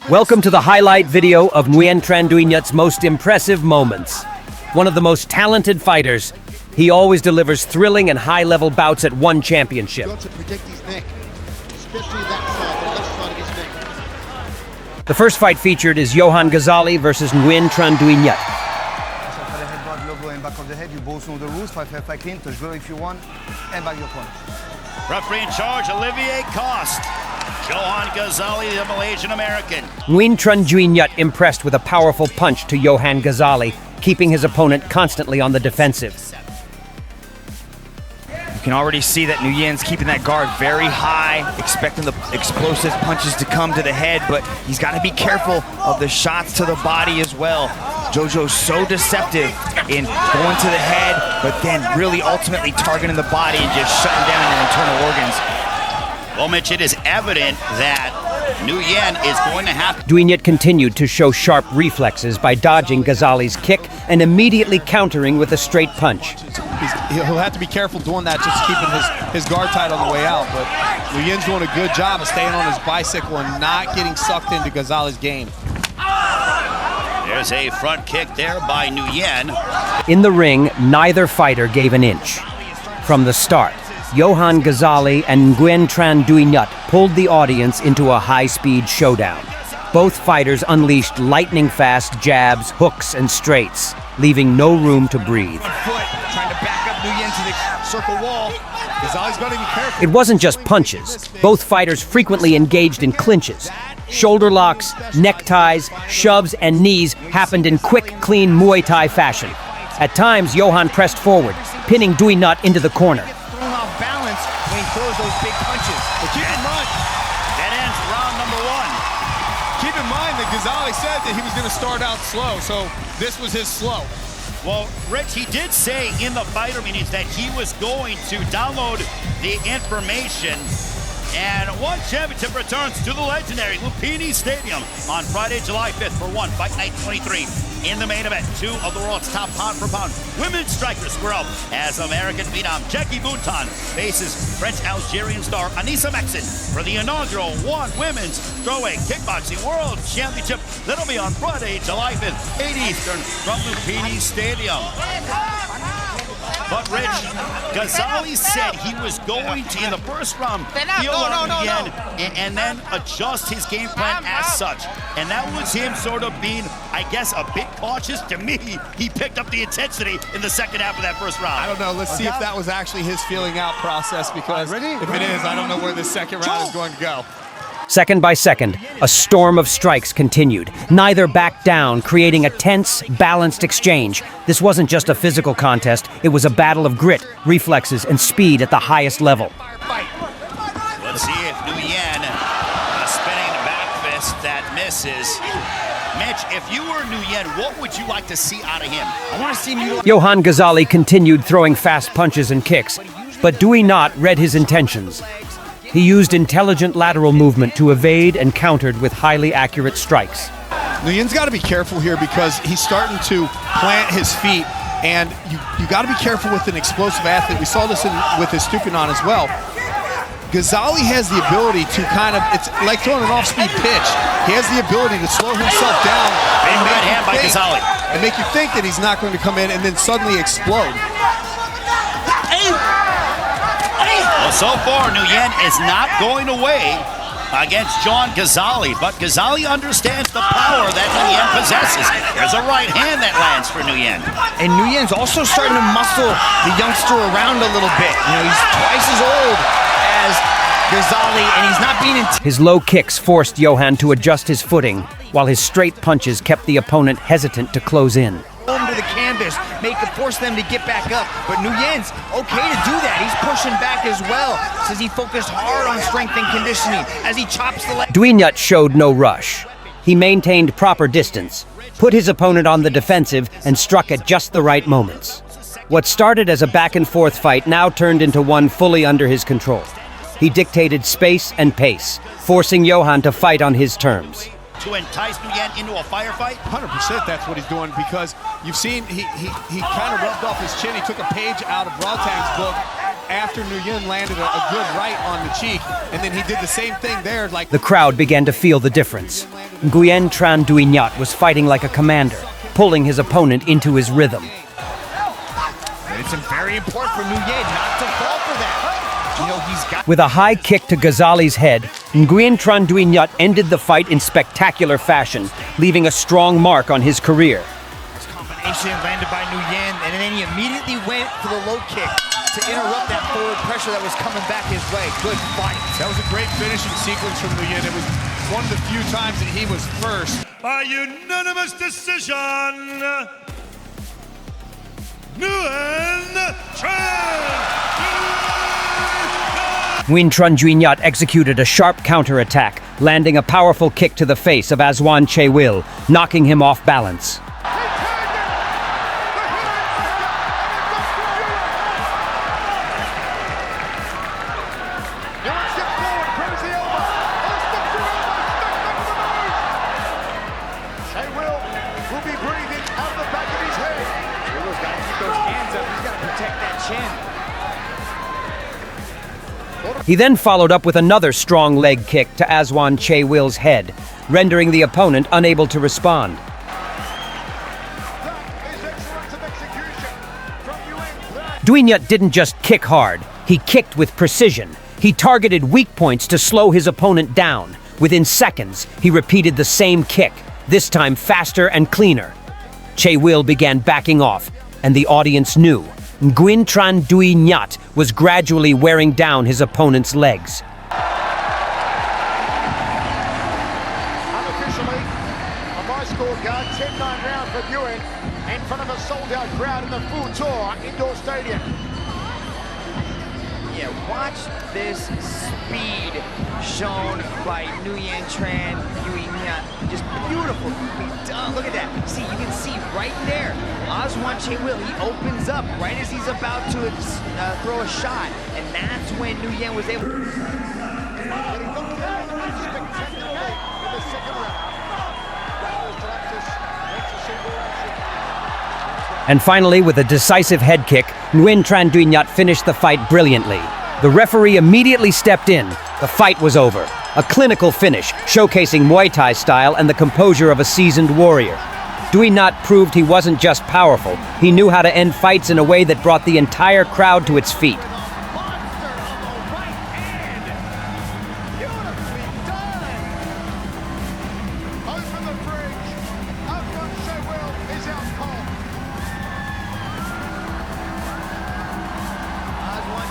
Welcome to the highlight video of Nguyen Tran Duy Nhat's most impressive moments. One of the most talented fighters, he always delivers thrilling and high-level bouts at one championship. Got to protect his neck, especially that side, the left side of his neck. The first fight featured is Johan Ghazali versus Nguyen Tran Duy Nhat. Back of the head, you both know the rules. Fight clean, touch blow if you want, and back your opponent. Referee in charge, Olivier Cost. Johan Ghazali, the Malaysian-American. Nguyen Tran Duy Nhat impressed with a powerful punch to Johan Ghazali, keeping his opponent constantly on the defensive. You can already see that Nguyen's keeping that guard very high, expecting the explosive punches to come to the head, but he's got to be careful of the shots to the body as well. Jojo's so deceptive in going to the head, but then really ultimately targeting the body and just shutting down your internal organs. Well, Mitch, it is evident that Nguyen is going to have... Duy Nhat continued to show sharp reflexes by dodging Ghazali's kick and immediately countering with a straight punch. He'll have to be careful doing that, just keeping his guard tight on the way out. But Nguyen's doing a good job of staying on his bicycle and not getting sucked into Ghazali's game. There's a front kick there by Nguyen. In the ring, neither fighter gave an inch. From the start, Johan Ghazali and Nguyen Tran Duy Nhat pulled the audience into a high-speed showdown. Both fighters unleashed lightning-fast jabs, hooks, and straights, leaving no room to breathe. Trying to back up Nguyen to the circle wall. Ghazali's got to be careful. It wasn't just punches. Both fighters frequently engaged in clinches. Shoulder locks, neckties, shoves, and knees happened in quick, clean Muay Thai fashion. At times, Johan pressed forward, pinning Duy Nhat into the corner. Throwing off balance when he throws those big punches. But keep in mind, That ends round number one. keep in mind that Ghazali said that he was going to start out slow, so this was his slow. Well, Rich, he did say in the fighter meetings that he was going to download the information. And one championship returns to the legendary Lumpini Stadium on Friday, July 5th for one Fight Night 23. In the main event, two of the world's top pound-for-pound women's strikers square up as American phenom Jackie Buntan faces French-Algerian star Anissa Mexen for the inaugural One Women's Strawweight Kickboxing World Championship. That'll be on Friday, July 5th, 8 Eastern from Lumpini Stadium. But Rich, Ghazali said he was going to, in the first round, feel Nguyen and then adjust his game plan as such. And that was him sort of being, I guess, a bit cautious. To me, he picked up the intensity in the second half of that first round. I don't know. Let's see if that was actually his feeling out process, because if it is, I don't know where the second round is going to go. Second by second, a storm of strikes continued. Neither backed down, creating a tense, balanced exchange. This wasn't just a physical contest, it was a battle of grit, reflexes, and speed at the highest level. Let's see if Nguyen, a spinning back fist that misses. Mitch, if you were Nguyen, what would you like to see out of him? I want to see him. Johan Ghazali continued throwing fast punches and kicks, but Duy Nhat read his intentions. He used intelligent lateral movement to evade and countered with highly accurate strikes. Nguyen's got to be careful here because he's starting to plant his feet, and you got to be careful with an explosive athlete. We saw this with his Stupinon as well. Ghazali has the ability to it's like throwing an off-speed pitch. He has the ability to slow himself down Big right hand by Ghazali. and make you think that he's not going to come in and then suddenly explode. Well, so far, Nguyen is not going away against Johan Ghazali, but Ghazali understands the power that Nguyen possesses. There's a right hand that lands for Nguyen. And Nguyen's also starting to muscle the youngster around a little bit. You know, he's twice as old as Ghazali, and he's not being His low kicks forced Johan to adjust his footing, while his straight punches kept the opponent hesitant to close in. to the canvas, force them to get back up. But Nguyen's okay to do that. He's pushing back as well. Says he focused hard on strength and conditioning as he chops the leg. Duy Nhat showed no rush. He maintained proper distance, put his opponent on the defensive, and struck at just the right moments. What started as a back-and-forth fight now turned into one fully under his control. He dictated space and pace, forcing Johan to fight on his terms. To entice Nguyen into a firefight? 100% that's what he's doing, because you've seen he kind of rubbed off his chin. He took a page out of Rotang's book after Nguyen landed a good right on the cheek, and then he did the same thing there. Like The crowd began to feel the difference. Nguyen Tran Duy Nhat was fighting like a commander, pulling his opponent into his rhythm. And it's very important for Nguyen not to fall for that. You know, he's got... With a high kick to Ghazali's head, Nguyen Tran Duy Nhat ended the fight in spectacular fashion, leaving a strong mark on his career. This combination landed by Nguyen, and then he immediately went for the low kick to interrupt that forward pressure that was coming back his way. Good fight. that was a great finishing sequence from Nguyen. It was one of the few times that he was first. By unanimous decision, Nguyen Tran Duy. Nguyen Tran Duy Nhat executed a sharp counterattack, landing a powerful kick to the face of Che Wil, knocking him off balance. Che Wil will be breathing out the back of his head. Will's got to keep those hands up. He's got to protect that chin. He then followed up with another strong leg kick to Che Wil's head, rendering the opponent unable to respond. Duy Nhat didn't just kick hard, he kicked with precision. He targeted weak points to slow his opponent down. Within seconds, he repeated the same kick, this time faster and cleaner. Che Wil began backing off, and the audience knew Nguyen Tran Duy Nhat was gradually wearing down his opponent's legs. Unofficially, a high scorecard, 10-9 round for Nguyen in front of a sold-out crowd in the full tour indoor stadium. Yeah, watch this speed shown by Nguyen Tran Duy Nhat. Just beautiful. Look at that. See, you can see right there. Che Wil, he opens up right as he's about to throw a shot, and that's when Nguyen was able to... And finally, with a decisive head kick, Nguyen Tran Duy Nhat finished the fight brilliantly. The referee immediately stepped in. The fight was over. A clinical finish, showcasing Muay Thai style and the composure of a seasoned warrior. Duy Nhat proved he wasn't just powerful, he knew how to end fights in a way that brought the entire crowd to its feet. Open the fridge. Up front, Che Wil is out cold.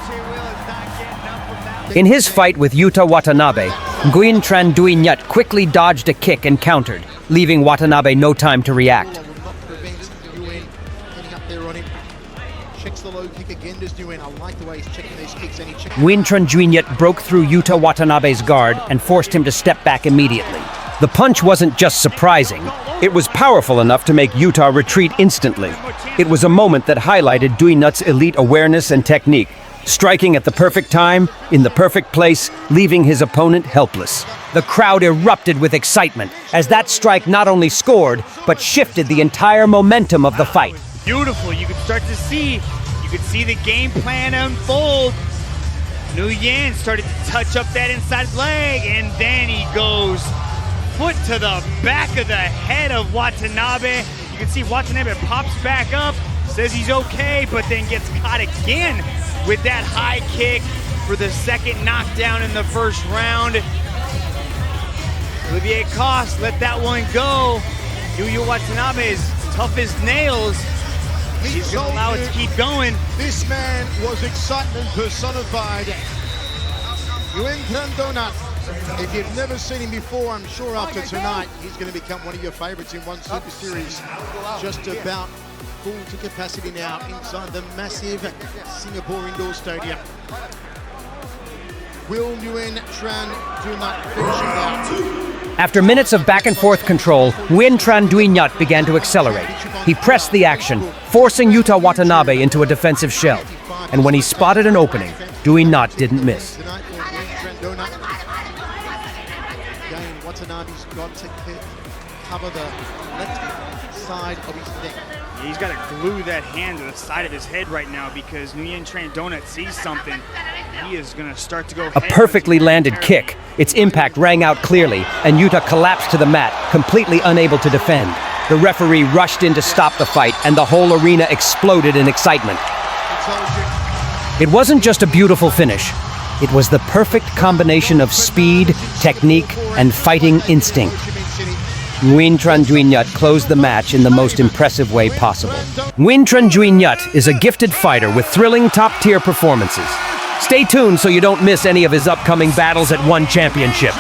Che Wil is not getting up from that. In his fight with Yuta Watanabe, Nguyen Tran Duy Nhat quickly dodged a kick and countered, leaving Watanabe no time to react. Will not prevent Nguyen getting up there on him. Checks the low kick again, does Nguyen. I like the way he's checking these kicks, and he checks. Nguyen Tran Duy Nhat broke through Yuta Watanabe's guard and forced him to step back immediately. The punch wasn't just surprising, it was powerful enough to make Yuta retreat instantly. It was a moment that highlighted Duy Nhat's elite awareness and technique, striking at the perfect time, in the perfect place, leaving his opponent helpless. The crowd erupted with excitement as that strike not only scored, but shifted the entire momentum of the fight. Beautiful. You could start to see, you could see the game plan unfold. Nguyen started to touch up that inside leg, and then he goes foot to the back of the head of Watanabe. You can see Watanabe pops back up, says he's okay, but then gets caught again with that high kick for the second knockdown in the first round. Olivier Coste let that one go. Yuya Watanabe is tough as nails. He's going to allow it to keep going. This man was excitement personified. Nguyen Tran Duy Nhat. If you've never seen him before, I'm sure after tonight, he's going to become one of your favorites in one Super Series. Just about full to capacity now inside the massive Singapore indoor stadium. Will Nguyen Tran Duy Nhat finishing out? After minutes of back-and-forth control, Nguyen Tran Duy Nhat began to accelerate. He pressed the action, forcing Yuta Watanabe into a defensive shell. And when he spotted an opening, Duy Nhat didn't miss. Tonight for Nguyen Tran Duy Nhat. Again, Watanabe's got to cover the left side of his neck. He's got to glue that hand to the side of his head right now because Nguyen Tran Duy Nhat sees something. He is going to start to go A perfectly landed kick. Its impact rang out clearly, and Yuta collapsed to the mat, completely unable to defend. The referee rushed in to stop the fight, and the whole arena exploded in excitement. It wasn't just a beautiful finish. It was the perfect combination of speed, technique, and fighting instinct. Nguyen Tran Duy Nhat closed the match in the most impressive way possible. Nguyen Tran Duy Nhat is a gifted fighter with thrilling top-tier performances. Stay tuned so you don't miss any of his upcoming battles at One Championship.